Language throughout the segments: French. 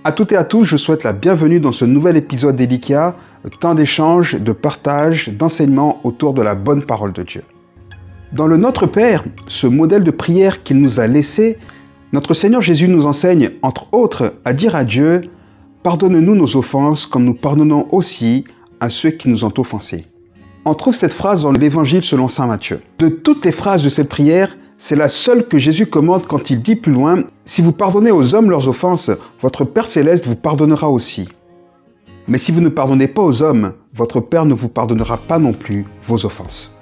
À toutes et à tous, je souhaite la bienvenue dans ce nouvel épisode d'Elikia, temps d'échange, de partage, d'enseignement autour de la bonne parole de Dieu. Dans le Notre Père, ce modèle de prière qu'il nous a laissé, notre Seigneur Jésus nous enseigne, entre autres, à dire à Dieu « Pardonne-nous nos offenses comme nous pardonnons aussi à ceux qui nous ont offensés ». On trouve cette phrase dans l'Évangile selon saint Matthieu. De toutes les phrases de cette prière, c'est la seule que Jésus commande quand il dit plus loin « Si vous pardonnez aux hommes leurs offenses, votre Père Céleste vous pardonnera aussi. Mais si vous ne pardonnez pas aux hommes, votre Père ne vous pardonnera pas non plus vos offenses. »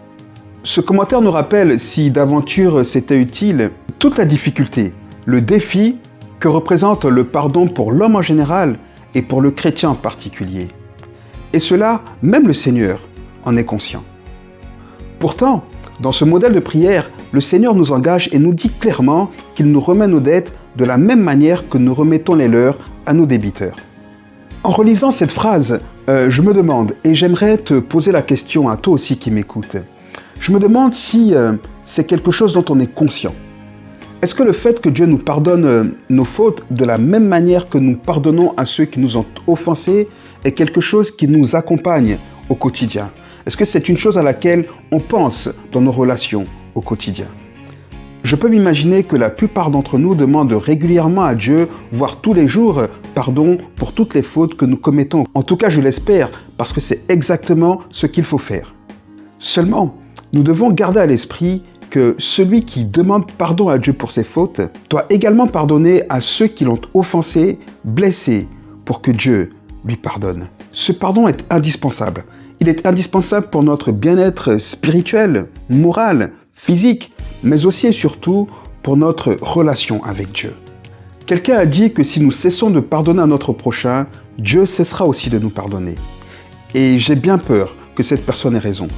Ce commentaire nous rappelle, si d'aventure c'était utile, toute la difficulté, le défi que représente le pardon pour l'homme en général et pour le chrétien en particulier. Et cela, même le Seigneur en est conscient. Pourtant, dans ce modèle de prière, le Seigneur nous engage et nous dit clairement qu'il nous remet nos dettes de la même manière que nous remettons les leurs à nos débiteurs. En relisant cette phrase, je me demande, et j'aimerais te poser la question à toi aussi qui m'écoutes, je me demande si c'est quelque chose dont on est conscient. Est-ce que le fait que Dieu nous pardonne nos fautes de la même manière que nous pardonnons à ceux qui nous ont offensés est quelque chose qui nous accompagne au quotidien? Est-ce que c'est une chose à laquelle on pense dans nos relations au quotidien? Je peux m'imaginer que la plupart d'entre nous demandent régulièrement à Dieu, voire tous les jours, pardon pour toutes les fautes que nous commettons. En tout cas, je l'espère, parce que c'est exactement ce qu'il faut faire. Seulement, nous devons garder à l'esprit que celui qui demande pardon à Dieu pour ses fautes doit également pardonner à ceux qui l'ont offensé, blessé, pour que Dieu lui pardonne. Ce pardon est indispensable. Il est indispensable pour notre bien-être spirituel, moral, physique, mais aussi et surtout pour notre relation avec Dieu. Quelqu'un a dit que si nous cessons de pardonner à notre prochain, Dieu cessera aussi de nous pardonner. Et j'ai bien peur que cette personne ait raison.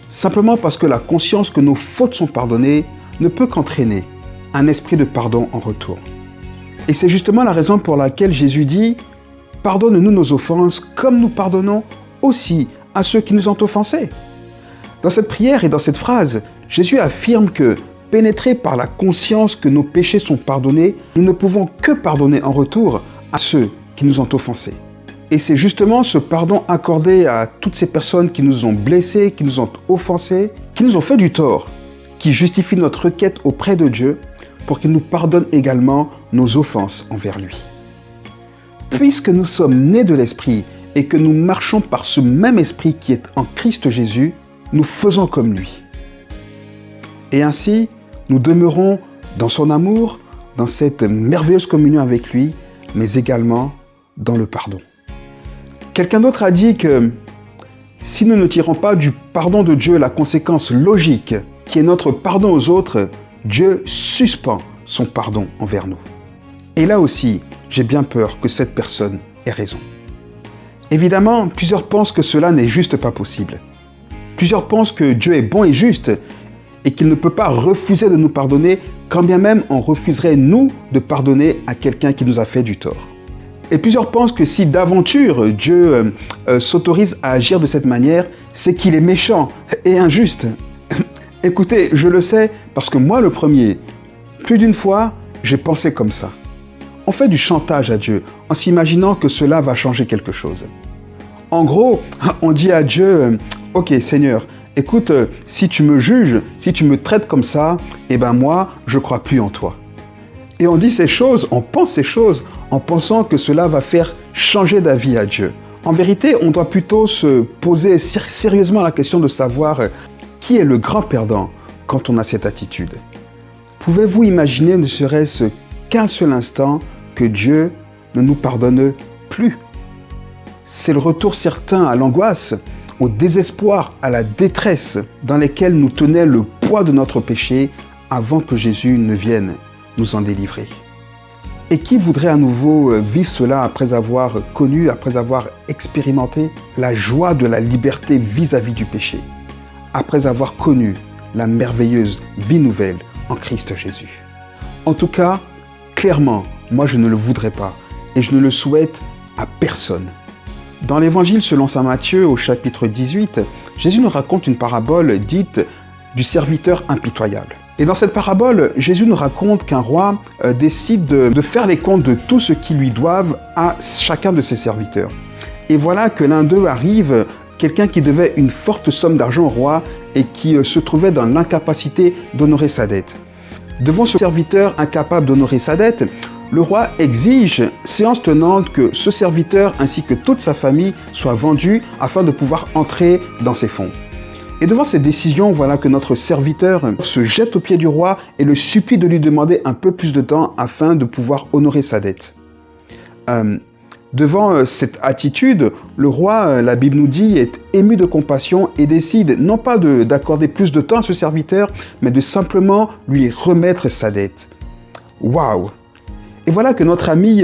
Simplement parce que la conscience que nos fautes sont pardonnées ne peut qu'entraîner un esprit de pardon en retour. Et c'est justement la raison pour laquelle Jésus dit « Pardonne-nous nos offenses comme nous pardonnons aussi à ceux qui nous ont offensés. » Dans cette prière et dans cette phrase, Jésus affirme que, pénétrés par la conscience que nos péchés sont pardonnés, nous ne pouvons que pardonner en retour à ceux qui nous ont offensés. Et c'est justement ce pardon accordé à toutes ces personnes qui nous ont blessés, qui nous ont offensés, qui nous ont fait du tort, qui justifie notre requête auprès de Dieu pour qu'il nous pardonne également nos offenses envers lui. Puisque nous sommes nés de l'Esprit et que nous marchons par ce même Esprit qui est en Christ Jésus, nous faisons comme lui. Et ainsi, nous demeurons dans son amour, dans cette merveilleuse communion avec lui, mais également dans le pardon. Quelqu'un d'autre a dit que si nous ne tirons pas du pardon de Dieu la conséquence logique, qui est notre pardon aux autres, Dieu suspend son pardon envers nous. Et là aussi, j'ai bien peur que cette personne ait raison. Évidemment, plusieurs pensent que cela n'est juste pas possible. Plusieurs pensent que Dieu est bon et juste et qu'il ne peut pas refuser de nous pardonner quand bien même on refuserait, nous, de pardonner à quelqu'un qui nous a fait du tort. Et plusieurs pensent que si d'aventure Dieu s'autorise à agir de cette manière, c'est qu'il est méchant et injuste. Écoutez, je le sais parce que moi le premier, plus d'une fois, j'ai pensé comme ça. On fait du chantage à Dieu en s'imaginant que cela va changer quelque chose. En gros, on dit à Dieu « Ok Seigneur, écoute, si tu me juges, si tu me traites comme ça, eh ben moi, je ne crois plus en toi. » Et on dit ces choses, on pense ces choses en pensant que cela va faire changer d'avis à Dieu. En vérité, on doit plutôt se poser sérieusement la question de savoir qui est le grand perdant quand on a cette attitude. Pouvez-vous imaginer ne serait-ce qu'un seul instant que Dieu ne nous pardonne plus? C'est le retour certain à l'angoisse, au désespoir, à la détresse dans lesquels nous tenait le poids de notre péché avant que Jésus ne vienne nous en délivrer. Et qui voudrait à nouveau vivre cela après avoir connu, après avoir expérimenté la joie de la liberté vis-à-vis du péché, après avoir connu la merveilleuse vie nouvelle en Christ Jésus? En tout cas, clairement, moi je ne le voudrais pas et je ne le souhaite à personne. Dans l'Évangile selon saint Matthieu au chapitre 18, Jésus nous raconte une parabole dite du serviteur impitoyable. Et dans cette parabole, Jésus nous raconte qu'un roi décide de faire les comptes de tout ce qu'ils lui doivent à chacun de ses serviteurs. Et voilà que l'un d'eux arrive, quelqu'un qui devait une forte somme d'argent au roi et qui se trouvait dans l'incapacité d'honorer sa dette. Devant ce serviteur incapable d'honorer sa dette, le roi exige, séance tenante, que ce serviteur ainsi que toute sa famille soient vendus afin de pouvoir entrer dans ses fonds. Et devant cette décision, voilà que notre serviteur se jette aux pieds du roi et le supplie de lui demander un peu plus de temps afin de pouvoir honorer sa dette. Devant cette attitude, le roi, la Bible nous dit, est ému de compassion et décide non pas d'accorder plus de temps à ce serviteur, mais de simplement lui remettre sa dette. Waouh! Et voilà que notre ami,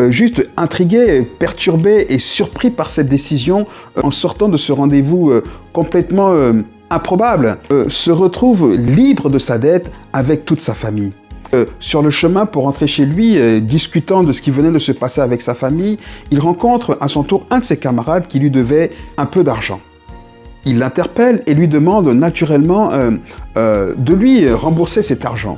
juste intrigué, perturbé et surpris par cette décision, en sortant de ce rendez-vous complètement improbable, se retrouve libre de sa dette avec toute sa famille. Sur le chemin pour rentrer chez lui, discutant de ce qui venait de se passer avec sa famille, il rencontre à son tour un de ses camarades qui lui devait un peu d'argent. Il l'interpelle et lui demande naturellement de lui rembourser cet argent.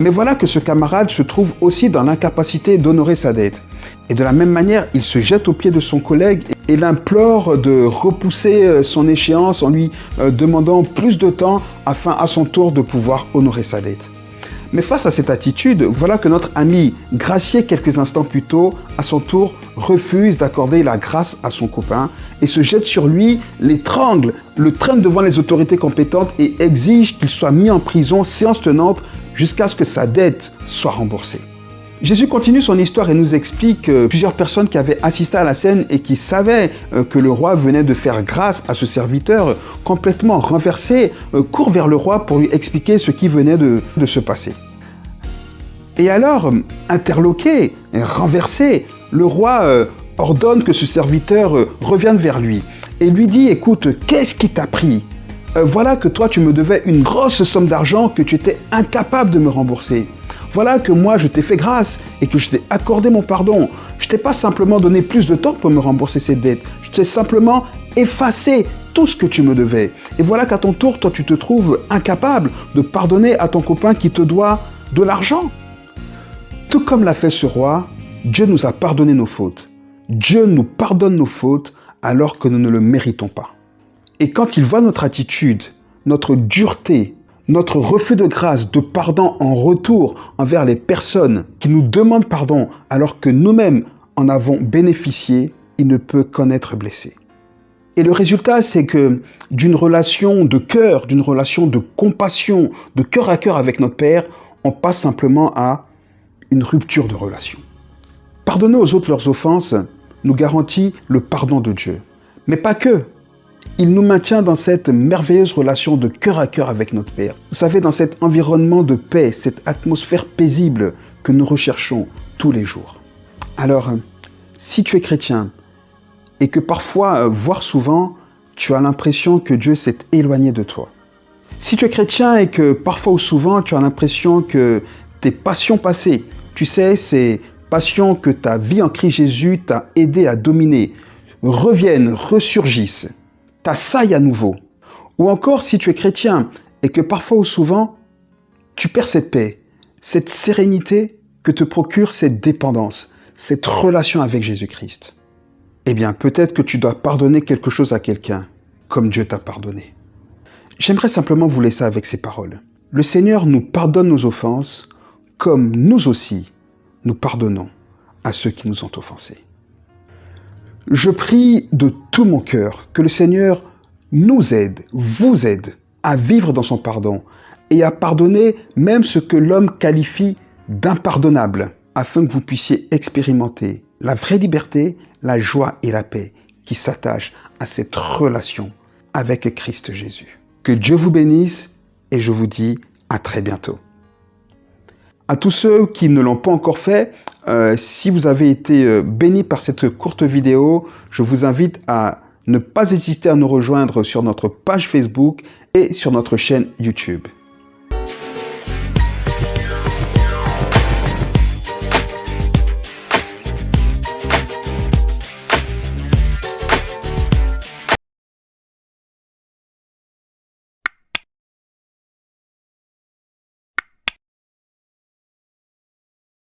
Mais voilà que ce camarade se trouve aussi dans l'incapacité d'honorer sa dette. Et de la même manière, il se jette aux pieds de son collègue et l'implore de repousser son échéance en lui demandant plus de temps afin à son tour de pouvoir honorer sa dette. Mais face à cette attitude, voilà que notre ami, gracié quelques instants plus tôt, à son tour refuse d'accorder la grâce à son copain et se jette sur lui, l'étrangle, le traîne devant les autorités compétentes et exige qu'il soit mis en prison, séance tenante, jusqu'à ce que sa dette soit remboursée. Jésus continue son histoire et nous explique plusieurs personnes qui avaient assisté à la scène et qui savaient que le roi venait de faire grâce à ce serviteur complètement renversé, courent vers le roi pour lui expliquer ce qui venait de se passer. Et alors, interloqué, renversé, le roi ordonne que ce serviteur revienne vers lui et lui dit « Écoute, qu'est-ce qui t'a pris ? Voilà que toi tu me devais une grosse somme d'argent que tu étais incapable de me rembourser. Voilà que moi je t'ai fait grâce et que je t'ai accordé mon pardon. Je t'ai pas simplement donné plus de temps pour me rembourser cette dette. Je t'ai simplement effacé tout ce que tu me devais. Et voilà qu'à ton tour, toi tu te trouves incapable de pardonner à ton copain qui te doit de l'argent. Tout comme l'a fait ce roi, Dieu nous a pardonné nos fautes. Dieu nous pardonne nos fautes alors que nous ne le méritons pas. Et quand il voit notre attitude, notre dureté, notre refus de grâce, de pardon en retour envers les personnes qui nous demandent pardon alors que nous-mêmes en avons bénéficié, il ne peut qu'en être blessé. Et le résultat, c'est que d'une relation de cœur, d'une relation de compassion, de cœur à cœur avec notre Père, on passe simplement à une rupture de relation. Pardonner aux autres leurs offenses nous garantit le pardon de Dieu. Mais pas que. Il nous maintient dans cette merveilleuse relation de cœur à cœur avec notre Père. Vous savez, dans cet environnement de paix, cette atmosphère paisible que nous recherchons tous les jours. Alors, si tu es chrétien et que parfois, voire souvent, tu as l'impression que Dieu s'est éloigné de toi. Si tu es chrétien et que parfois ou souvent, tu as l'impression que tes passions passées, tu sais, ces passions que ta vie en Christ Jésus t'a aidé à dominer, reviennent, ressurgissent, t'assaillent à nouveau. Ou encore, si tu es chrétien et que parfois ou souvent, tu perds cette paix, cette sérénité que te procure cette dépendance, cette relation avec Jésus-Christ. Eh bien, peut-être que tu dois pardonner quelque chose à quelqu'un, comme Dieu t'a pardonné. J'aimerais simplement vous laisser avec ces paroles. Le Seigneur nous pardonne nos offenses, comme nous aussi, nous pardonnons à ceux qui nous ont offensés. Je prie de tout mon cœur que le Seigneur nous aide, vous aide à vivre dans son pardon et à pardonner même ce que l'homme qualifie d'impardonnable, afin que vous puissiez expérimenter la vraie liberté, la joie et la paix qui s'attachent à cette relation avec Christ Jésus. Que Dieu vous bénisse et je vous dis à très bientôt. À tous ceux qui ne l'ont pas encore fait, si vous avez été bénis par cette courte vidéo, je vous invite à ne pas hésiter à nous rejoindre sur notre page Facebook et sur notre chaîne YouTube.